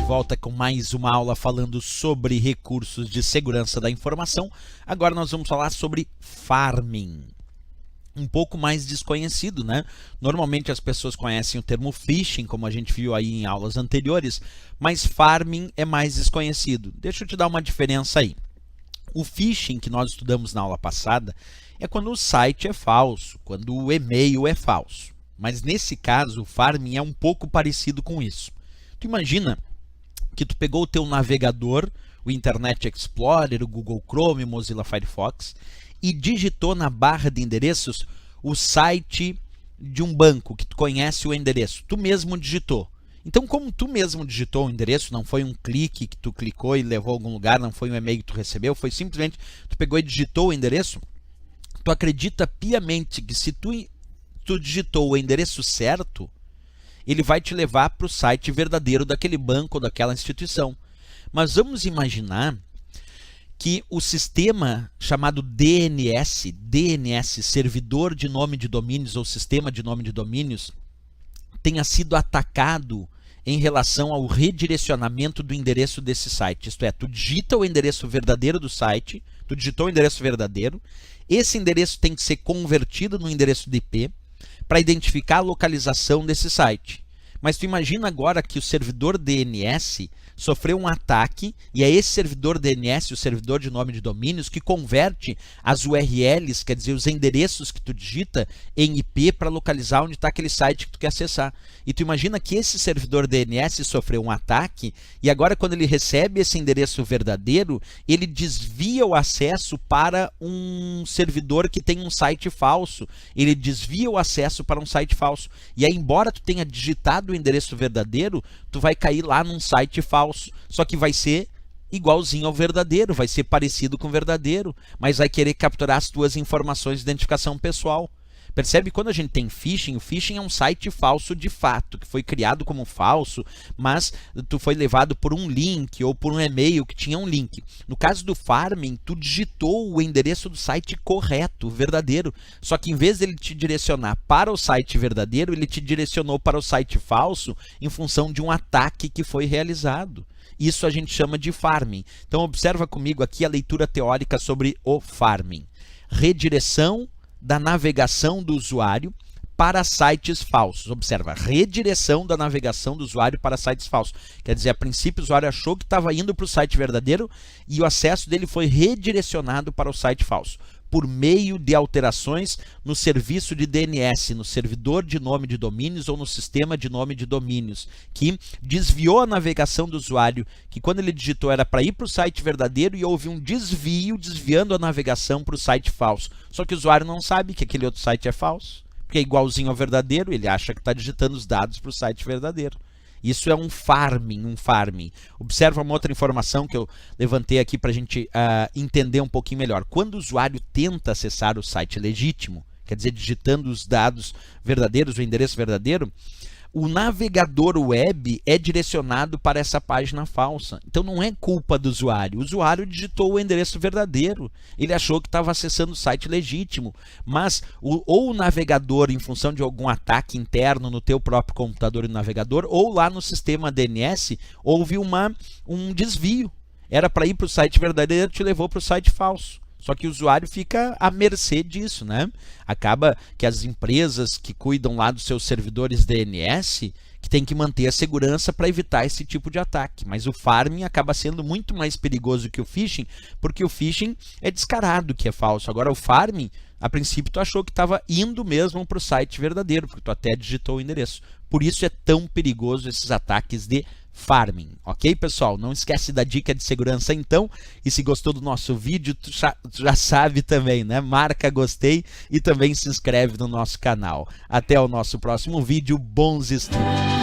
volta com mais uma aula falando sobre recursos de segurança da informação. Agora nós vamos falar sobre farming. Um pouco mais desconhecido, né? Normalmente as pessoas conhecem o termo phishing, como a gente viu aí em aulas anteriores, mas farming é mais desconhecido. Deixa eu te dar uma diferença aí. O phishing que nós estudamos na aula passada é quando o site é falso, quando o e-mail é falso. Mas nesse caso, o farming é um pouco parecido com isso. Tu imagina que tu pegou o teu navegador, o Internet Explorer, o Google Chrome, o Mozilla Firefox, e digitou na barra de endereços o site de um banco que tu conhece o endereço. Tu mesmo digitou. Então, como tu mesmo digitou o endereço, não foi um clique que tu clicou e levou a algum lugar, não foi um e-mail que tu recebeu, foi simplesmente tu pegou e digitou o endereço, tu acredita piamente que se tu digitou o endereço certo, ele vai te levar para o site verdadeiro daquele banco ou daquela instituição. Mas vamos imaginar que o sistema chamado DNS, servidor de nome de domínios ou sistema de nome de domínios, tenha sido atacado em relação ao redirecionamento do endereço desse site. Isto é, tu digita o endereço verdadeiro do site, tu digitou o endereço verdadeiro, esse endereço tem que ser convertido no endereço de IP para identificar a localização desse site. Mas tu imagina agora que o servidor DNS sofreu um ataque e é esse servidor DNS, o servidor de nome de domínios, que converte as URLs, quer dizer, os endereços que tu digita em IP para localizar onde está aquele site que tu quer acessar. E tu imagina que esse servidor DNS sofreu um ataque e agora quando ele recebe esse endereço verdadeiro, ele desvia o acesso para um servidor que tem um site falso. Ele desvia o acesso para um site falso. E aí, embora tu tenha digitado o endereço verdadeiro, tu vai cair lá num site falso, só que vai ser igualzinho ao verdadeiro, vai ser parecido com o verdadeiro, mas vai querer capturar as tuas informações de identificação pessoal. Percebe? Quando a gente tem phishing, o phishing é um site falso de fato, que foi criado como falso, mas tu foi levado por um link ou por um e-mail que tinha um link. No caso do farming, tu digitou o endereço do site correto, o verdadeiro, só que em vez dele te direcionar para o site verdadeiro, ele te direcionou para o site falso em função de um ataque que foi realizado. Isso a gente chama de farming. Então observa comigo aqui a leitura teórica sobre o farming. Redireção da navegação do usuário para sites falsos. Observa, redireção da navegação do usuário para sites falsos. Quer dizer, a princípio o usuário achou que estava indo para o site verdadeiro e o acesso dele foi redirecionado para o site falso, por meio de alterações no serviço de DNS, no servidor de nome de domínios ou no sistema de nome de domínios, que desviou a navegação do usuário, que quando ele digitou era para ir para o site verdadeiro e houve um desvio, desviando a navegação para o site falso. Só que o usuário não sabe que aquele outro site é falso, porque é igualzinho ao verdadeiro, ele acha que está digitando os dados para o site verdadeiro. Isso é um farming, Observa uma outra informação que eu levantei aqui para a gente entender um pouquinho melhor. Quando o usuário tenta acessar o site legítimo, quer dizer, digitando os dados verdadeiros, o endereço verdadeiro, o navegador web é direcionado para essa página falsa. Então não é culpa do usuário. O usuário digitou o endereço verdadeiro. Ele achou que estava acessando o site legítimo. Mas ou o navegador, em função de algum ataque interno no teu próprio computador e navegador, ou lá no sistema DNS, houve um desvio. Era para ir para o site verdadeiro, te levou para o site falso. Só que o usuário fica à mercê disso, né? Acaba que as empresas que cuidam lá dos seus servidores DNS, que tem que manter a segurança para evitar esse tipo de ataque. Mas o farming acaba sendo muito mais perigoso que o phishing, porque o phishing é descarado que é falso. Agora o farming, a princípio tu achou que estava indo mesmo para o site verdadeiro, porque tu até digitou o endereço. Por isso é tão perigoso esses ataques de farming, ok, pessoal? Não esquece da dica de segurança então, e se gostou do nosso vídeo, tu já sabe também, né? Marca gostei e também se inscreve no nosso canal. Até o nosso próximo vídeo, bons estudos!